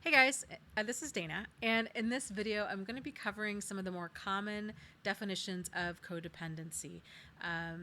Hey guys, this is Dana, and in this video, I'm going to be covering some of the more common definitions of codependency.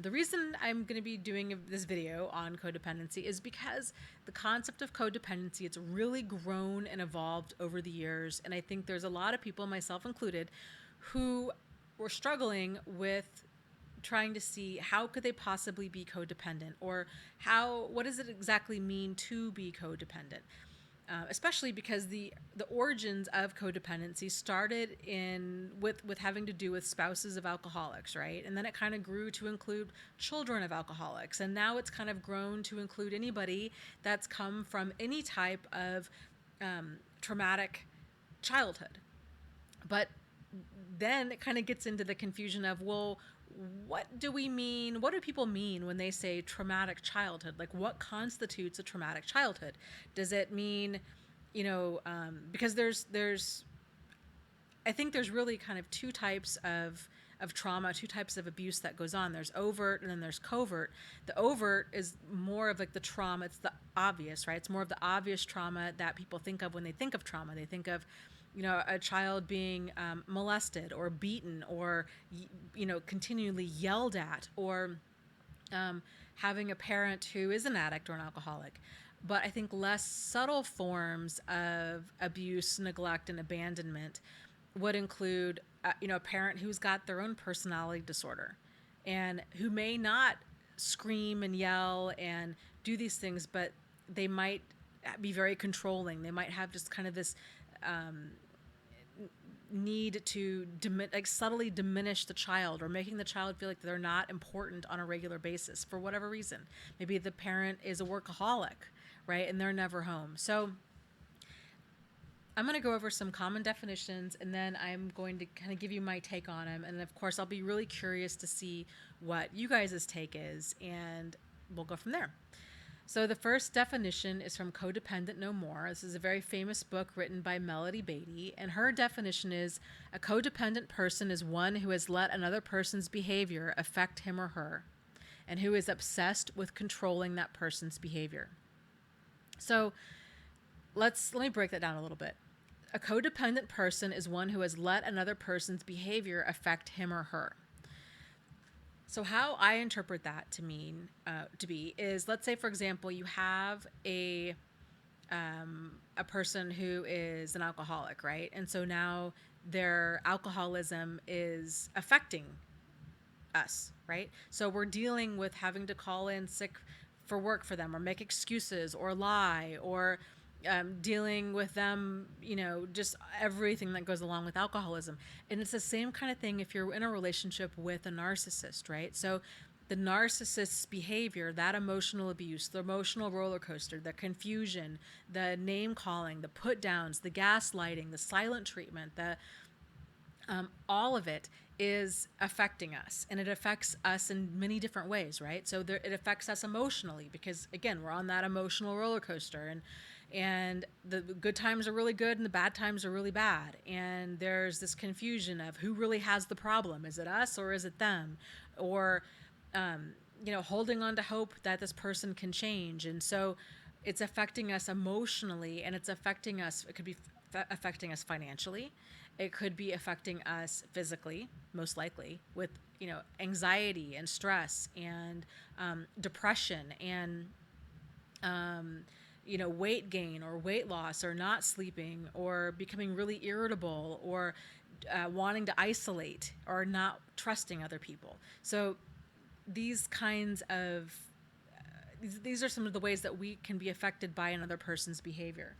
The reason I'm going to be doing this video on codependency is because the concept of codependency, it's really grown and evolved over the years, and I think there's a lot of people, myself included, who were struggling with trying to see how could they possibly be codependent, or what does it exactly mean to be codependent. Especially because the origins of codependency started in with having to do with spouses of alcoholics, right? And then it kind of grew to include children of alcoholics, and now it's kind of grown to include anybody that's come from any type of traumatic childhood. But then it kind of gets into the confusion of, well, what do we mean? What do people mean when they say traumatic childhood? Like, what constitutes a traumatic childhood? Does it mean, because I think there's really kind of two types of trauma, two types of abuse that goes on. There's overt and then there's covert. The overt is more of like the trauma. It's the obvious, right? It's more of the obvious trauma that people think of when they think of trauma. They think of, a child being molested or beaten or, continually yelled at, or having a parent who is an addict or an alcoholic. But I think less subtle forms of abuse, neglect, and abandonment would include, a parent who's got their own personality disorder and who may not scream and yell and do these things, but they might be very controlling. They might have just kind of this need to subtly diminish the child, or making the child feel like they're not important on a regular basis for whatever reason. Maybe the parent is a workaholic, right? And they're never home. So I'm going to go over some common definitions, and then I'm going to kind of give you my take on them. And of course, I'll be really curious to see what you guys' take is, and we'll go from there. So the first definition is from Codependent No More. This is a very famous book written by Melody Beattie, and her definition is: a codependent person is one who has let another person's behavior affect him or her, and who is obsessed with controlling that person's behavior. So let me break that down a little bit. A codependent person is one who has let another person's behavior affect him or her. So how I interpret that to be is, let's say, for example, you have a person who is an alcoholic, right? And so now their alcoholism is affecting us, right? So we're dealing with having to call in sick for work for them, or make excuses, or lie, or dealing with them, just everything that goes along with alcoholism. And it's the same kind of thing if you're in a relationship with a narcissist, right? So the narcissist's behavior, that emotional abuse, the emotional roller coaster, the confusion, the name calling, the put downs, the gaslighting, the silent treatment, all of it is affecting us, and it affects us in many different ways, right? So it affects us emotionally because, again, we're on that emotional roller coaster, and the good times are really good and the bad times are really bad, and there's this confusion of who really has the problem. Is it us or is it them? Or holding on to hope that this person can change. And so it's affecting us emotionally, and it's affecting us. It could be affecting us financially. It could be affecting us physically, most likely, with anxiety and stress and depression and weight gain or weight loss, or not sleeping, or becoming really irritable, or wanting to isolate, or not trusting other people. So these kinds of these are some of the ways that we can be affected by another person's behavior.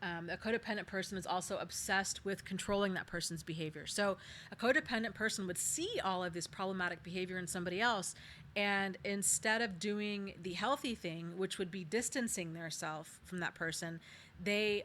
A codependent person is also obsessed with controlling that person's behavior. So a codependent person would see all of this problematic behavior in somebody else, and instead of doing the healthy thing, which would be distancing themselves from that person, they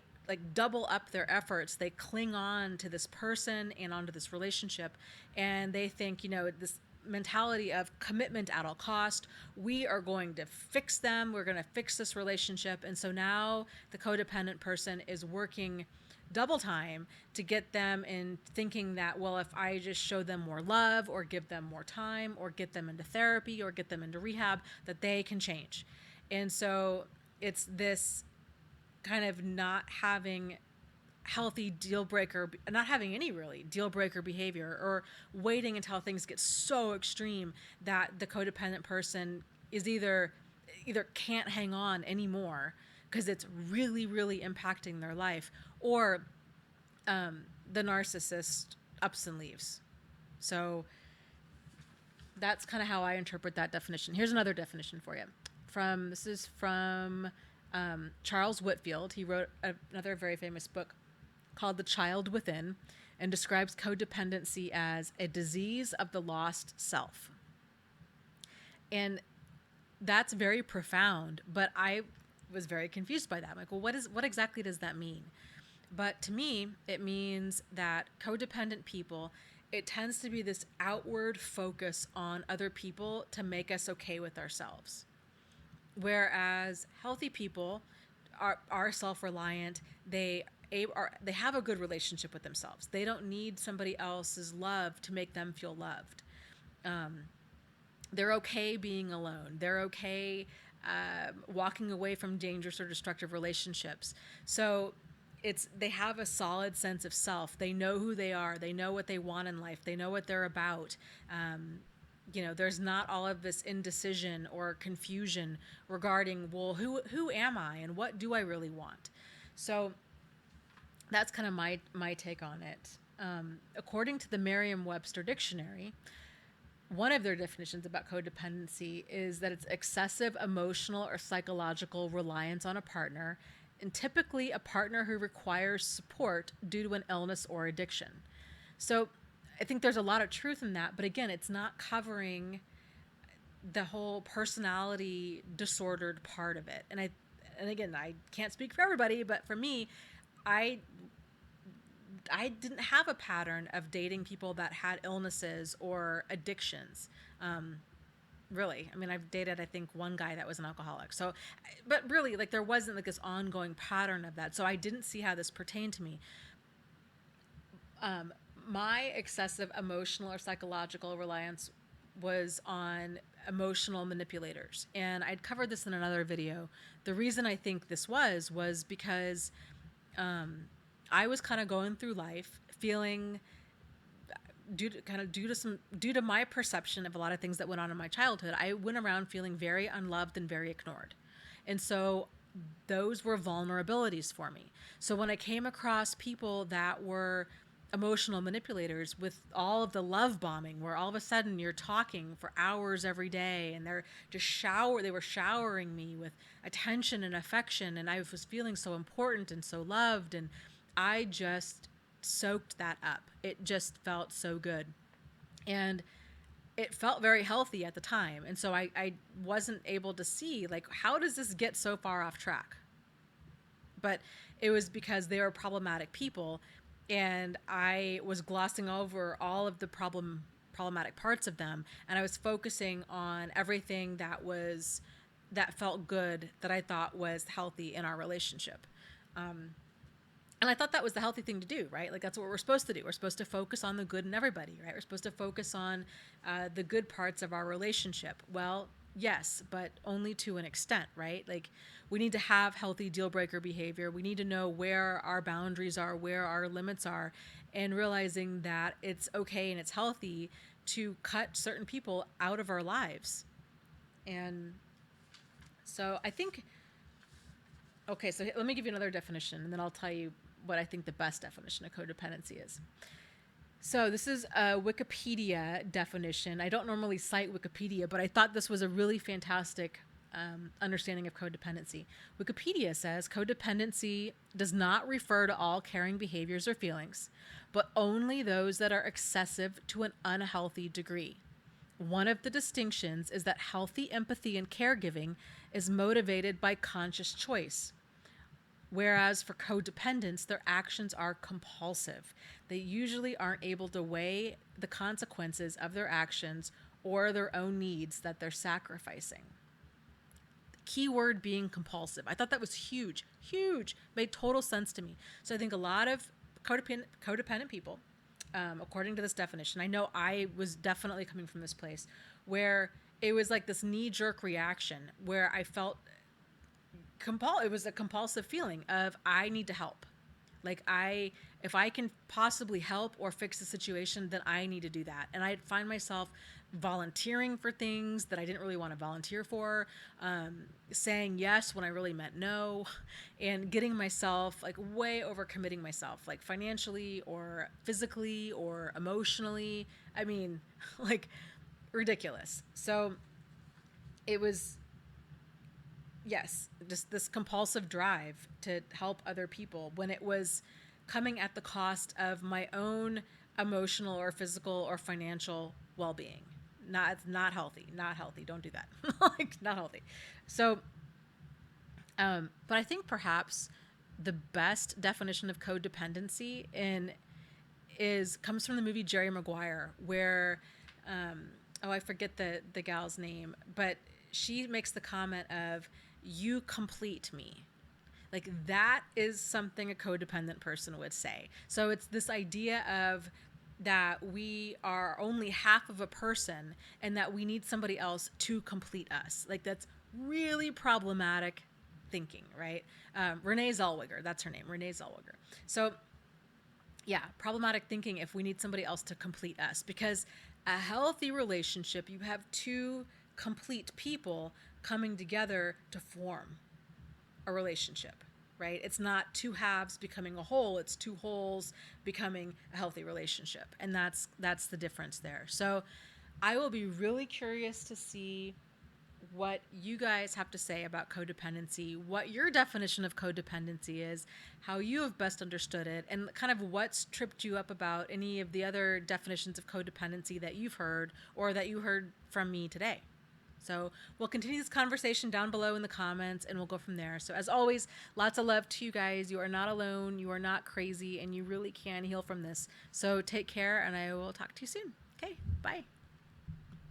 double up their efforts. They cling on to this person and onto this relationship, and they think, this mentality of commitment at all cost. We are going to fix them. We're going to fix this relationship. And so now the codependent person is working double time to get them in thinking that, well, if I just show them more love, or give them more time, or get them into therapy, or get them into rehab, that they can change. And so it's this kind of not having not having any really deal breaker behavior, or waiting until things get so extreme that the codependent person is either can't hang on anymore because it's really, really impacting their life, or the narcissist ups and leaves. So that's kind of how I interpret that definition. Here's another definition for you. This is from Charles Whitfield. He wrote another very famous book called The Child Within, and describes codependency as a disease of the lost self. And that's very profound, but I was very confused by that. I'm like, well, what exactly does that mean? But to me, it means that codependent people, it tends to be this outward focus on other people to make us okay with ourselves. Whereas healthy people are self-reliant. They have a good relationship with themselves. They don't need somebody else's love to make them feel loved. They're okay being alone. They're okay walking away from dangerous or destructive relationships. So they have a solid sense of self. They know who they are. They know what they want in life. They know what they're about. There's not all of this indecision or confusion regarding, well, who am I and what do I really want? So that's kind of my take on it. According to the Merriam-Webster dictionary, one of their definitions about codependency is that it's excessive emotional or psychological reliance on a partner, and typically a partner who requires support due to an illness or addiction. So I think there's a lot of truth in that, but again, it's not covering the whole personality disordered part of it. And again, I can't speak for everybody, but for me, I didn't have a pattern of dating people that had illnesses or addictions. Really. I mean, I've dated, I think, one guy that was an alcoholic. So, but really, like, there wasn't like this ongoing pattern of that. So I didn't see how this pertained to me. My excessive emotional or psychological reliance was on emotional manipulators. And I'd covered this in another video. The reason I think this was because I was kind of going through life feeling, due to my perception of a lot of things that went on in my childhood, I went around feeling very unloved and very ignored. And so those were vulnerabilities for me. So when I came across people that were emotional manipulators with all of the love bombing, where all of a sudden you're talking for hours every day and they were showering me with attention and affection, and I was feeling so important and so loved, and I just soaked that up. It just felt so good. And it felt very healthy at the time. And so I wasn't able to see, like, how does this get so far off track? But it was because they were problematic people, and I was glossing over all of the problematic parts of them, and I was focusing on everything that felt good, that I thought was healthy in our relationship. And I thought that was the healthy thing to do, right? Like, that's what we're supposed to do. We're supposed to focus on the good in everybody, right? We're supposed to focus on the good parts of our relationship. Well, yes, but only to an extent, right? Like, we need to have healthy deal breaker behavior. We need to know where our boundaries are, where our limits are, and realizing that it's okay and it's healthy to cut certain people out of our lives. And so I think, okay, so let me give you another definition, and then I'll tell you what I think the best definition of codependency is. So this is a Wikipedia definition. I don't normally cite Wikipedia, but I thought this was a really fantastic understanding of codependency. Wikipedia says codependency does not refer to all caring behaviors or feelings, but only those that are excessive to an unhealthy degree. One of the distinctions is that healthy empathy and caregiving is motivated by conscious choice, whereas for codependents, their actions are compulsive. They usually aren't able to weigh the consequences of their actions or their own needs that they're sacrificing. The key word being compulsive. I thought that was huge, made total sense to me. So I think a lot of codependent people, according to this definition, I know I was definitely coming from this place where it was like this knee-jerk reaction where I felt it was a compulsive feeling of I need to help. Like if I can possibly help or fix the situation, then I need to do that. And I'd find myself volunteering for things that I didn't really want to volunteer for, saying yes when I really meant no, and getting myself like way overcommitting myself, like financially or physically or emotionally. I mean, like ridiculous. So it was, yes, just this compulsive drive to help other people when it was coming at the cost of my own emotional or physical or financial well-being. Not healthy. Not healthy. Don't do that. Like not healthy. So, but I think perhaps the best definition of codependency in is comes from the movie Jerry Maguire, where oh, I forget the gal's name, but she makes the comment of "you complete me." Like that is something a codependent person would say. So it's this idea of that we are only half of a person and that we need somebody else to complete us. Like that's really problematic thinking, right? Renee Zellweger, that's her name, Renee Zellweger. So yeah, problematic thinking if we need somebody else to complete us, because a healthy relationship, you have two complete people coming together to form a relationship, right? It's not two halves becoming a whole, it's two wholes becoming a healthy relationship. And that's the difference there. So I will be really curious to see what you guys have to say about codependency, what your definition of codependency is, how you have best understood it, and kind of what's tripped you up about any of the other definitions of codependency that you've heard or that you heard from me today. So we'll continue this conversation down below in the comments and we'll go from there. So as always, lots of love to you guys. You are not alone. You are not crazy and you really can heal from this. So take care and I will talk to you soon. Okay, bye.